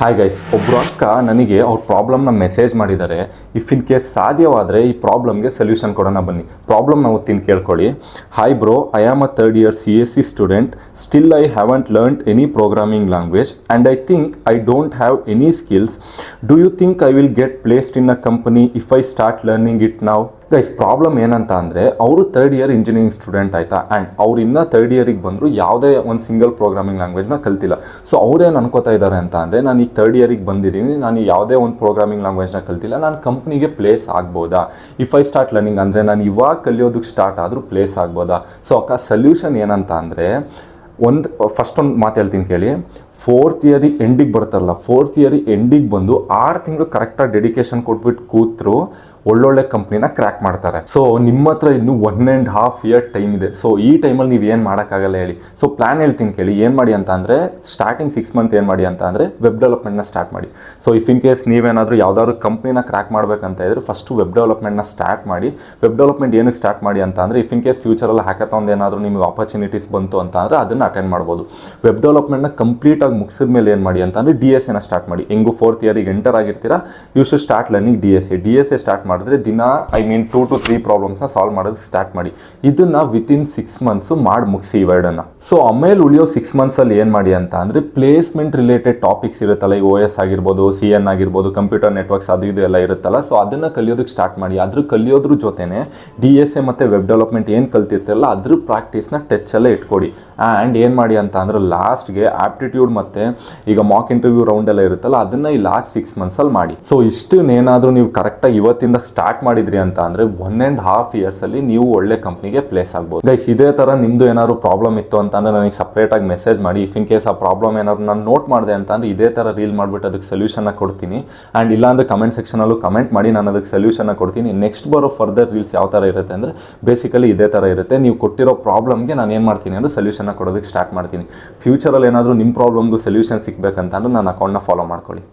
Hi guys, ಒಬ್ಬರು ಅಕ್ಕ ನನಗೆ ಅವ್ರ ಪ್ರಾಬ್ಲಮ್ನ ಮೆಸೇಜ್ ಮಾಡಿದ್ದಾರೆ. ಇಫ್ ಇನ್ ಕೇಸ್ ಸಾಧ್ಯವಾದರೆ ಈ ಪ್ರಾಬ್ಲಮ್ಗೆ ಸೊಲ್ಯೂಷನ್ ಕೊಡೋಣ ಬನ್ನಿ. ಪ್ರಾಬ್ಲಮ್ ನಾವು ಕೇಳ್ಕೊಳ್ಳಿ. Hi bro, I am a third year CSE student. Still I haven't learned any programming language and I think I don't have any skills. Do you think I will get placed in a company if I start learning it now? Guys, problem ಏನಂತ ಅಂದರೆ ಅವರು third year engineering student ಆಯಿತಾ, and ಅವ್ರು ಇನ್ನೂ third ಇಯರಿಗೆ ಬಂದರು ಯಾವುದೇ ಒಂದು single programming ಲ್ಯಾಂಗ್ವೇಜ್ನ ಕಲ್ತಿಲ್ಲ. ಸೊ ಅವ್ರೇನು ಅನ್ಕೋತಾ ಇದ್ದಾರೆ ಅಂತ ಅಂದರೆ, ನಾನು ಈಗ ಥರ್ಡ್ ಇಯರಿಗೆ ಬಂದಿದ್ದೀನಿ, ನಾನು ಯಾವುದೇ ಒಂದು ಪ್ರೋಗ್ರಾಮಿಂಗ್ ಲ್ಯಾಂಗ್ವೇಜ್ನ ಕಲ್ತಿಲ್ಲ, ನಾನು ಕಂಪ್ನಿಗೆ ಪ್ಲೇಸ್ ಆಗ್ಬೋದಾ ಇಫ್ ಐ ಸ್ಟಾರ್ಟ್ ಲರ್ನಿಂಗ್? ಅಂದರೆ ನಾನು ಇವಾಗ ಕಲಿಯೋದಕ್ಕೆ ಸ್ಟಾರ್ಟ್ ಆದರೂ ಪ್ಲೇಸ್ ಆಗ್ಬೋದಾ? ಸೊ ಅಕ್ಕ ಸೊಲ್ಯೂಷನ್ ಏನಂತ ಅಂದರೆ, ಫಸ್ಟ್ ಒಂದು ಮಾತು ಹೇಳ್ತೀನಿ ಕೇಳಿ. ಫೋರ್ತ್ ಇಯರಿಗೆ ಎಂಡಿಗೆ ಬರ್ತಾರಲ್ಲ, ಫೋರ್ತ್ ಇಯರಿಗೆ ಎಂಡಿಗೆ ಬಂದು 6 ತಿಂಗಳು ಕರೆಕ್ಟಾಗಿ ಡೆಡಿಕೇಶನ್ ಕೊಟ್ಬಿಟ್ಟು ಕೂತ್ರು ಒಳ್ಳೊಳ್ಳೆ ಕಂಪ್ನಿನ ಕ್ರ್ಯಾಕ್ ಮಾಡ್ತಾರೆ. ಸೊ ನಿಮ್ಮ ಹತ್ರ ಇನ್ನು 1.5 ಇಯರ್ ಟೈಮ್ ಇದೆ. ಸೊ ಈ ಟೈಮಲ್ಲಿ ನೀವು ಏನು ಮಾಡೋಕ್ಕಾಗಲ್ಲ ಹೇಳಿ. ಸೊ ಪ್ಲ್ಯಾನ್ ಹೇಳ್ತೀನಿ ಕೇಳಿ. ಏನು ಮಾಡಿ ಅಂತ ಅಂದರೆ, ಸ್ಟಾರ್ಟಿಂಗ್ 6 ಮಂತ್ ಏನು ಮಾಡಿ ಅಂತ ಅಂದರೆ, ವೆಬ್ ಡೆವಲಪ್ಮೆಂಟ್ನ ಸ್ಟಾರ್ಟ್ ಮಾಡಿ. ಸೊ ಇಫ್ ಇನ್ ಕೇಸ್ ನೀವೇನಾದರೂ ಯಾವುದಾದ್ರು ಕಂಪ್ನಿನ ಕ್ರ್ಯಾಕ್ ಮಾಡಬೇಕಂತ ಇದ್ರೆ ಫಸ್ಟು ವೆಬ್ ಡೆವಲಪ್ಮೆಂಟ್ನ ಸ್ಟಾರ್ಟ್ ಮಾಡಿ. ವೆಬ್ ಡೆವಲಪ್ಮೆಂಟ್ ಏನಕ್ಕೆ ಸ್ಟಾರ್ಟ್ ಮಾಡಿ ಅಂತ ಅಂದರೆ, ಇಫ್ ಇನ್ ಕೇಸ್ ಫ್ಯೂಚರಲ್ಲಿ ಹ್ಯಾಕಥಾನ್ ಏನಾದರೂ ನಿಮಗೆ ಆಪರ್ಚುನಿಟೀಸ್ ಬಂತು ಅಂತ ಅಂದರೆ ಅದನ್ನು ಅಟೆಂಡ್ ಮಾಡ್ಬೋದು. ವೆಬ್ ಡೆವಲಪ್ಮೆಂಟ್ನ ಕಂಪ್ಲೀಟಾಗಿ ಮುಗಿಸಿದ ಮೇಲೆ ಏನು ಮಾಡಿ ಅಂತ ಅಂದರೆ, DSAನ ಸ್ಟಾರ್ಟ್ ಮಾಡಿ. ಹೆಂಗೂ ಫೋರ್ತ್ ಇಯರಿಗೆ ಎಂಟರ್ ಆಗಿರ್ತೀರಾ, you should start learning DSA start ಮಾಡಿದ್ರೆ ದಿನ 2 to 3 ಪ್ರಾಬ್ಲಮ್ಸ್ನ ಸಾಲ್ವ್ ಮಾಡೋದಕ್ಕೆ ಸ್ಟಾರ್ಟ್ ಮಾಡಿ. ಇದನ್ನ ವಿತಿನ್ 6 ಮಂತ್ಸು ಮಾಡಿ ಮುಗಿಸಿ ಈ ವರ್ಡನ್ನು. ಸೊ ಆಮೇಲೆ ಉಳಿಯೋ 6 ಮಂತ್ಸಲ್ಲಿ ಏನು ಮಾಡಿ ಅಂತ ಅಂದರೆ, ಪ್ಲೇಸ್ಮೆಂಟ್ ರಿಲೇಟೆಡ್ ಟಾಪಿಕ್ಸ್ ಇರುತ್ತಲ್ಲ, ಈ OS ಆಗಿರ್ಬೋದು, CN ಆಗಿರ್ಬೋದು, ಕಂಪ್ಯೂಟರ್ ನೆಟ್ವರ್ಕ್ಸ್ ಅದು ಇದು ಎಲ್ಲ ಇರುತ್ತಲ್ಲ, ಸೊ ಅದನ್ನು ಕಲಿಯೋದಕ್ಕೆ ಸ್ಟಾರ್ಟ್ ಮಾಡಿ. ಅದ್ರ ಕಲಿಯೋದ್ರ ಜೊತೆನೆ DSA ಮತ್ತು ವೆಬ್ ಡೆವಲಪ್ಮೆಂಟ್ ಏನು ಕಲ್ತಿರ್ತಿರಲ್ಲ ಅದ್ರ ಪ್ರಾಕ್ಟೀಸ್ನ ಟಚ್ಚಲ್ಲೇ ಇಟ್ಕೊಡಿ. ಆ್ಯಂಡ್ ಏನು ಮಾಡಿ ಅಂತ ಅಂದರೆ, ಲಾಸ್ಟ್ಗೆ ಆಪ್ಟಿಟ್ಯೂಡ್ ಮತ್ತು ಈಗ ಮಾಕ್ ಇಂಟರ್ವ್ಯೂ ರೌಂಡ್ ಎಲ್ಲ ಇರುತ್ತಲ್ಲ, ಅದನ್ನು ಈ ಲಾಸ್ಟ್ 6 ಮಂತ್ಸಲ್ಲಿ ಮಾಡಿ. ಸೊ ಇಷ್ಟನ್ನೇನಾದರೂ ನೀವು ಕರೆಕ್ಟಾಗಿ ಇವತ್ತಿಂದ ಸ್ಟಾರ್ಟ್ ಮಾಡಿದ್ರಿ ಅಂತ ಅಂದರೆ 1.5 ಇಯರ್ಸಲ್ಲಿ ನೀವು ಒಳ್ಳೆ ಕಂಪ್ನಿಗೆ ಪ್ಲೇಸ್ ಆಗ್ಬೋದು. ಗೈಸ್, ಇದೇ ಥರ ನಿಮ್ಮದು ಏನಾದ್ರು ಪ್ರಾಬ್ಲಮ್ ಇತ್ತು ಅಂತ ಅಂದರೆ ನನಗೆ ಸಪ್ರೇಟಾಗಿ ಮೆಸೇಜ್ ಮಾಡಿ. ಇಫ್ ಇನ್ ಕೇಸ್ ಆ ಪ್ರಾಬ್ಲಮ್ ಏನಾದ್ರು ನಾನು ನೋಟ್ ಮಾಡಿದೆ ಅಂತ ಅಂದರೆ ಇದೇ ಥರ ರೀಲ್ ಮಾಡಿಬಿಟ್ಟು ಅದಕ್ಕೆ ಸೊಲ್ಯೂಷನ್ನ ಕೊಡ್ತೀನಿ. ಆ್ಯಂಡ್ ಇಲ್ಲಾಂದರೆ ಕಮೆಂಟ್ ಸೆಕ್ಷನಲ್ಲೂ ಕಮೆಂಟ್ ಮಾಡಿ, ನಾನು ಅದಕ್ಕೆ ಸೊಲ್ಯೂಷನ್ನ ಕೊಡ್ತೀನಿ. ನೆಕ್ಸ್ಟ್ ಬರೋ ಫರ್ದರ್ ರೀಲ್ಸ್ ಯಾವ ಥರ ಇರುತ್ತೆ ಅಂದರೆ, ಬೇಸಿಕಲಿ ಇದೇ ಥರ ಇರುತ್ತೆ. ನೀವು ಕೊಟ್ಟಿರೋ ಪ್ರಾಬ್ಲಮ್ಗೆ ನಾನು ಏನು ಮಾಡ್ತೀನಿ ಅಂದರೆ ಸೊಲ್ಯೂಷನ್ನ ಕೊಡೋದಕ್ಕೆ ಸ್ಟಾರ್ಟ್ ಮಾಡ್ತೀನಿ. ಫ್ಯೂಚರಲ್ಲಿ ಏನಾದರೂ ನಿಮ್ಮ ಪ್ರಾಬ್ಲಮ್ಗೂ ಸೊಲ್ಯೂಷನ್ ಸಿಗಬೇಕಂತ ಅಂದರೆ ನನ್ನ ಅಕೌಂಟ್ನ ಫಾಲೋ ಮಾಡ್ಕೊಳ್ಳಿ.